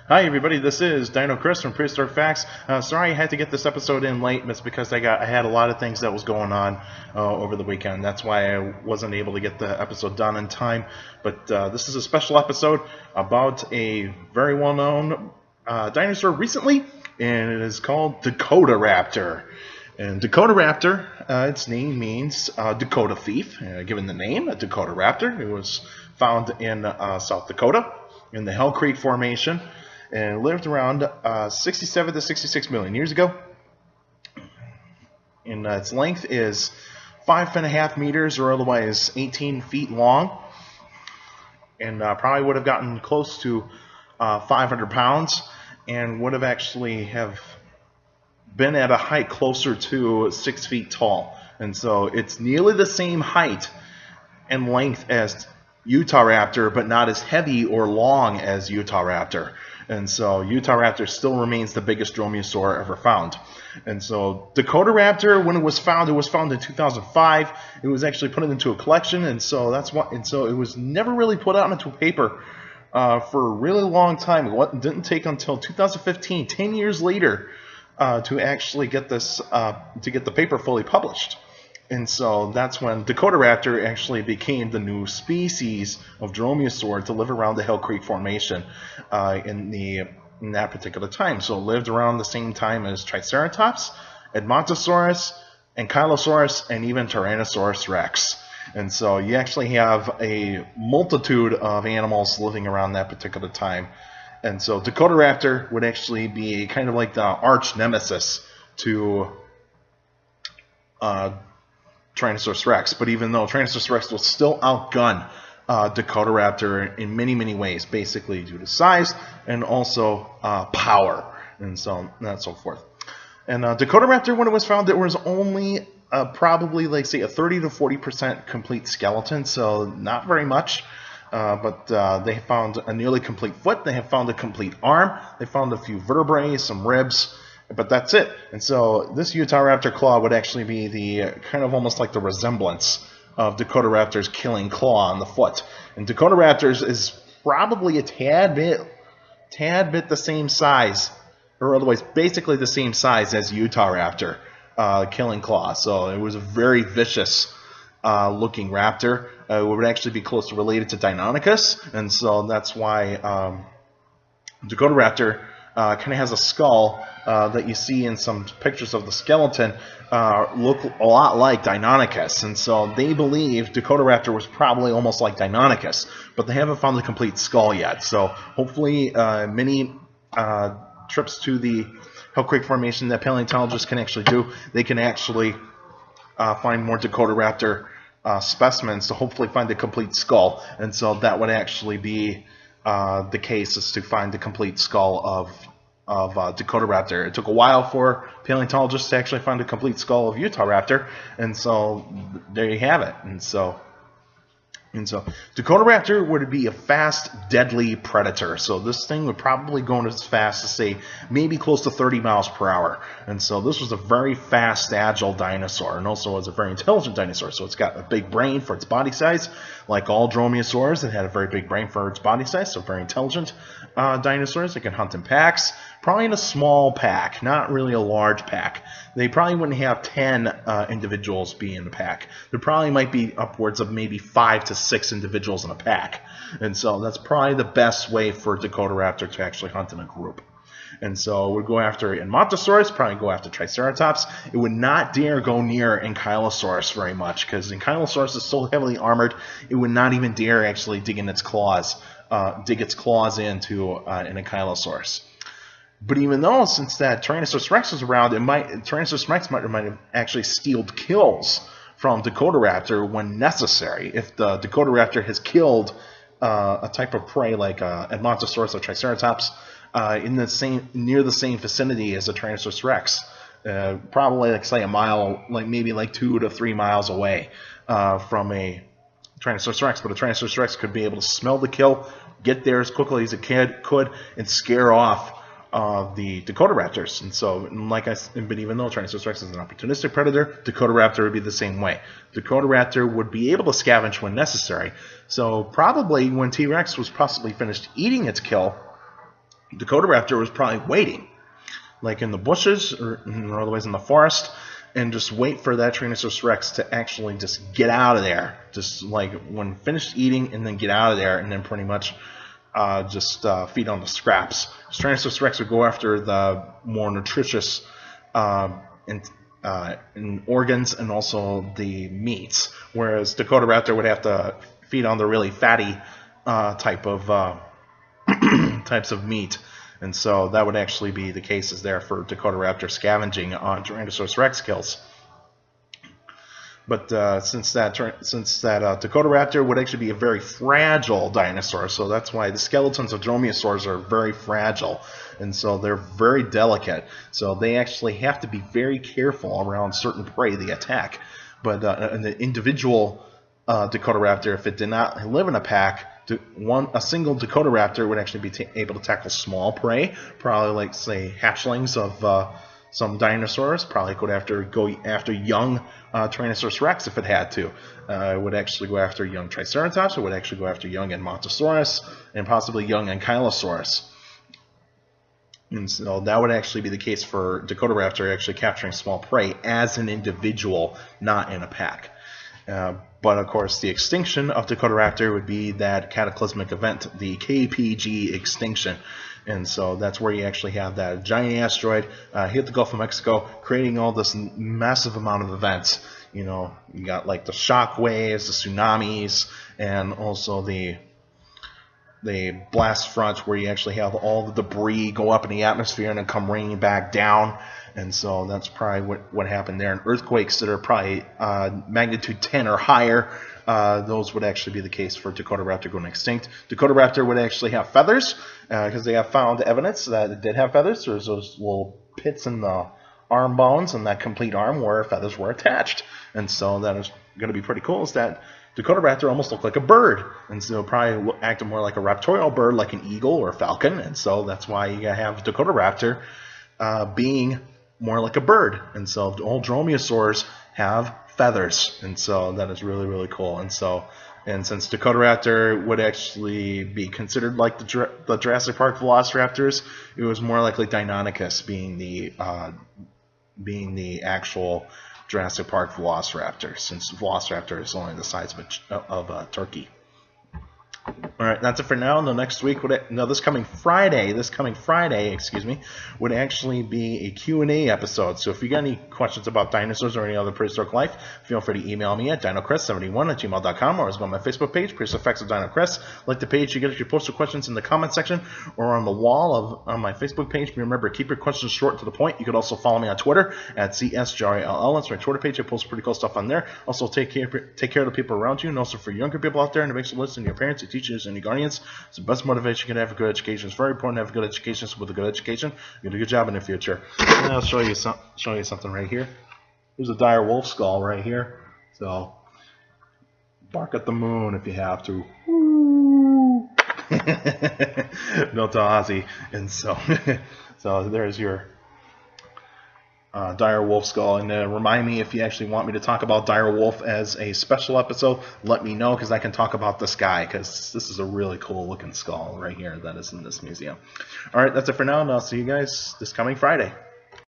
Hi everybody, this is Dino Chris from Prehistoric Facts. Sorry I had to get this episode in late, but it's because I had a lot of things that was going on over the weekend. That's why I wasn't able to get the episode done in time. But this is a special episode about a very well-known dinosaur recently, and it is called Dakotaraptor. And Dakotaraptor, its name means Dakota thief. Given the name, a Dakotaraptor, it was found in South Dakota in the Hell Creek Formation, and lived around 67 to 66 million years ago. And its length is 5.5 meters, or otherwise 18 feet long, and probably would have gotten close to 500 pounds, and would have actually been at a height closer to 6 feet tall. And so it's nearly the same height and length as Utahraptor, but not as heavy or long as Utahraptor. And so Utahraptor still remains the biggest dromaeosaur ever found. And so Dakotaraptor, when it was found in 2005. It was actually put into a collection, and so it was never really put out into paper for a really long time. It didn't take until 2015, 10 years later, to actually get this to get the paper fully published. And so that's when Dakotaraptor actually became the new species of dromaeosaur to live around the Hell Creek Formation in that particular time. So it lived around the same time as Triceratops, Edmontosaurus, Ankylosaurus, and even Tyrannosaurus rex. And so you actually have a multitude of animals living around that particular time. And so Dakotaraptor would actually be kind of like the arch nemesis to Tyrannosaurus rex. But even though Tyrannosaurus rex will still outgun Dakotaraptor in many, many ways, basically due to size and also power, and so forth. And Dakotaraptor, when it was found, there was only probably, like, say, a 30 to 40% complete skeleton, so not very much. But they found a nearly complete foot. They have found a complete arm. They found a few vertebrae, some ribs, but that's it. And so this Utahraptor claw would actually be the kind of almost like the resemblance of Dakotaraptor's killing claw on the foot. And Dakotaraptor's is probably a tad bit the same size, or otherwise basically the same size as Utahraptor killing claw. So it was a very vicious looking raptor. It would actually be closely related to Deinonychus, and so that's why Dakotaraptor kind of has a skull that you see in some pictures of the skeleton look a lot like Deinonychus, and so they believe Dakotaraptor was probably almost like Deinonychus, but they haven't found the complete skull yet. So hopefully many trips to the Hell Creek Formation that paleontologists can actually do, they can actually find more Dakotaraptor specimens to hopefully find the complete skull. And so that would actually be the case, is to find the complete skull of Dakotaraptor. It took a while for paleontologists to actually find a complete skull of Utahraptor, and so there you have it. And so Dakotaraptor would be a fast, deadly predator. So this thing would probably go as fast as, say, maybe close to 30 miles per hour. And so this was a very fast, agile dinosaur, and also was a very intelligent dinosaur. So it's got a big brain for its body size. Like all dromaeosaurs, it had a very big brain for its body size, so very intelligent dinosaurs. It can hunt in packs, probably in a small pack, not really a large pack. They probably wouldn't have 10 individuals be in the pack. There probably might be upwards of maybe 5 to 6 individuals in a pack. And so that's probably the best way for Dakotaraptor to actually hunt in a group. And so it would go after Edmontosaurus, probably go after Triceratops. It would not dare go near Ankylosaurus very much, because Ankylosaurus is so heavily armored, it would not even dare actually dig its claws into an Ankylosaurus. But even though, since that Tyrannosaurus rex was around, Tyrannosaurus rex might have actually stealed kills from Dakotaraptor when necessary. If the Dakotaraptor has killed a type of prey like Edmontosaurus or Triceratops near the same vicinity as a Tyrannosaurus rex, probably, like, say, a mile, like maybe like 2 to 3 miles away from a Tyrannosaurus rex. But a Tyrannosaurus rex could be able to smell the kill, get there as quickly as it could, and scare off the Dakotaraptors. And so, but even though Tyrannosaurus rex is an opportunistic predator, Dakotaraptor would be the same way. Dakotaraptor would be able to scavenge when necessary. So probably when T-Rex was possibly finished eating its kill, Dakotaraptor was probably waiting, like in the bushes or otherwise in the forest, and just wait for that Tyrannosaurus Rex to actually just get out of there. Just like when finished eating, and then get out of there, and then pretty much just feed on the scraps. Tyrannosaurus Rex would go after the more nutritious in organs and also the meats, whereas Dakotaraptor would have to feed on the really fatty types of meat. And so that would actually be the cases there for Dakotaraptor scavenging on Tyrannosaurus Rex kills. But since that Dakotaraptor would actually be a very fragile dinosaur, so that's why the skeletons of dromaeosaurs are very fragile, and so they're very delicate. So they actually have to be very careful around certain prey they attack. But an individual Dakotaraptor, if it did not live in a pack, a single Dakotaraptor would actually be able to tackle small prey, probably like, say, hatchlings of some dinosaurs. Probably go after young Tyrannosaurus Rex if it had to. It would actually go after young Triceratops. It would actually go after young Edmontosaurus and possibly young Ankylosaurus. And so that would actually be the case for Dakotaraptor actually capturing small prey as an individual, not in a pack. But of course, the extinction of Dakotaraptor would be that cataclysmic event, the KPG extinction. And so that's where you actually have that giant asteroid hit the Gulf of Mexico, creating all this massive amount of events. You know, you got like the shock waves, the tsunamis, and also the blast front, where you actually have all the debris go up in the atmosphere and then come raining back down. And so that's probably what happened there. And earthquakes that are probably magnitude 10 or higher, those would actually be the case for Dakotaraptor going extinct. Dakotaraptor would actually have feathers, because they have found evidence that it did have feathers. There's those little pits in the arm bones and that complete arm where feathers were attached. And so that is going to be pretty cool, is that Dakotaraptor almost looked like a bird, and so probably acted more like a raptorial bird, like an eagle or a falcon. And so that's why you have Dakotaraptor being more like a bird. And so all dromaeosaurs have feathers, and so that is really, really cool. And since Dakotaraptor would actually be considered like the Jurassic Park velociraptors, it was more likely Deinonychus being the actual Jurassic Park velociraptor, since velociraptor is only the size of a turkey. All right, that's it for now. No, next week this coming Friday, would actually be a Q&A episode. So if you got any questions about dinosaurs or any other prehistoric life, feel free to email me at dinochrist71@gmail.com, or go on my Facebook page, Prehistoric Facts of Dino Chris. Like the page, you get your post your questions in the comment section or on the wall on my Facebook page. Remember, keep your questions short and to the point. You could also follow me on Twitter at CSJRLL. That's my Twitter page. I post pretty cool stuff on there. Also, take care of the people around you, and also for younger people out there, and to make sure to listen to your parents, your teachers, and your guardians. It's the best motivation you can have. A good education. It's very important to have a good education. So with a good education, you do a good job in the future. And I'll show you something right here. Here's a dire wolf skull right here. So bark at the moon if you have to. No to Ozzy. And so there's your dire wolf skull. And remind me if you actually want me to talk about dire wolf as a special episode, let me know, because I can talk about this guy, because this is a really cool looking skull right here that is in this museum. All right, that's it for now, and I'll see you guys this coming Friday.